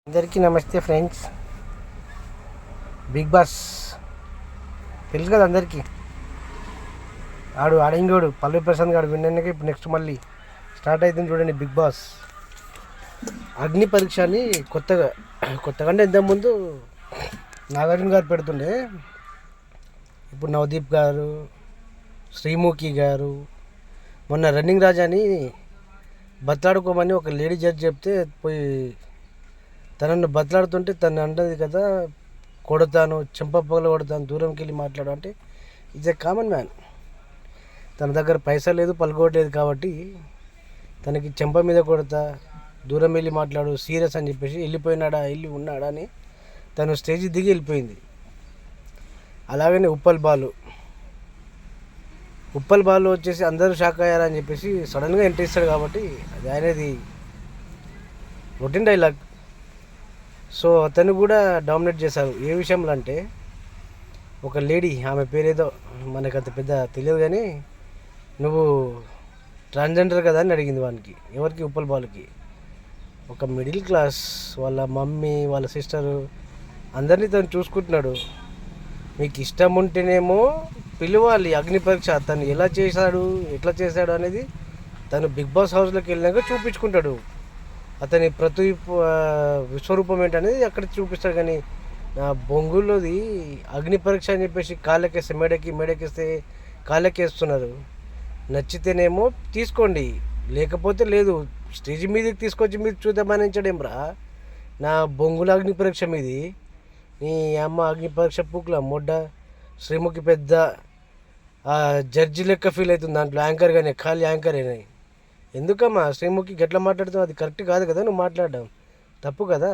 అందరికీ నమస్తే friends. Big boss తెలుసు కదా అందరికీ. ఆడింగోడు పల్లవి ప్రశాంత్ గారు విన్నాక ఇప్పుడు నెక్స్ట్ మళ్ళీ స్టార్ట్ అవుతుంది చూడండి బిగ్ బాస్. అగ్ని పరీక్ష అని కొత్తగా అంటే ఇంతకుముందు నాగార్జున గారు పెడుతుండే, ఇప్పుడు నవదీప్ గారు, శ్రీముఖి గారు, మొన్న రన్నింగ్ రాజా అని బతలాడుకోమని ఒక లేడీ జడ్జి చెప్తే పోయి తనను బతలాడుతుంటే తను అంటది కదా, కొడతాను, చెంపపగలు కొడతాను, దూరంకి వెళ్ళి మాట్లాడు అంటే ఈజ్ ఎ కామన్ మ్యాన్. తన దగ్గర పైసా లేదు, పలుకోవట్లేదు కాబట్టి తనకి చెంప మీద కొడతా, దూరం వెళ్ళి మాట్లాడు, సీరియస్ అని చెప్పేసి వెళ్ళిపోయినాడా, వెళ్ళి ఉన్నాడా అని తను స్టేజ్ దిగి వెళ్ళిపోయింది. అలాగనే ఉప్పల్ బాలు వచ్చేసి అందరూ షాక్ అయ్యారని చెప్పేసి సడన్గా ఎంట్రీ ఇస్తాడు కాబట్టి అది ఆయనది రొటీన్ డైలాగ్. సో అతను కూడా డామినేట్ చేశారు. ఏ విషయంలో అంటే, ఒక లేడీ, ఆమె పేరేదో మనకు అంత పెద్ద తెలియదు కానీ, నువ్వు ట్రాన్స్జెండర్ కదా అని అడిగింది వానికి. ఎవరికి? ఉప్పల్ బాలుకి. ఒక మిడిల్ క్లాస్, వాళ్ళ మమ్మీ, వాళ్ళ సిస్టరు అందరినీ తను చూసుకుంటున్నాడు. మీకు ఇష్టం ఉంటేనేమో పిలవాలి అగ్ని పరీక్ష. తను ఎలా చేశాడు, ఎట్లా చేశాడు అనేది తను బిగ్ బాస్ హౌస్లోకి వెళ్ళినాక చూపించుకుంటాడు. అతని ప్రతి విశ్వరూపం ఏంటనేది అక్కడ చూపిస్తాడు. కానీ నా బొంగులోది అగ్ని పరీక్ష అని చెప్పేసి కాళ్ళకేస్తే మేడకేస్తే కాళ్ళకేస్తున్నారు. నచ్చితేనేమో తీసుకోండి, లేకపోతే లేదు. స్టేజ్ మీదకి తీసుకొచ్చి మీరు చూద్దామనించడం రా. నా బొంగుల అగ్ని పరీక్ష మీది, నీ అమ్మ అగ్ని పరీక్ష పూకుల మొడ్డ. శ్రీముఖి పెద్ద జడ్జి లెక్క ఫీల్ అవుతుంది దాంట్లో, యాంకర్ కానీ ఖాళీ యాంకర్ అయినాయి. ఎందుకమ్మా శ్రీముఖి గట్లా మాట్లాడుతావు? అది కరెక్ట్ కాదు కదా, నువ్వు మాట్లాడడం తప్పు కదా.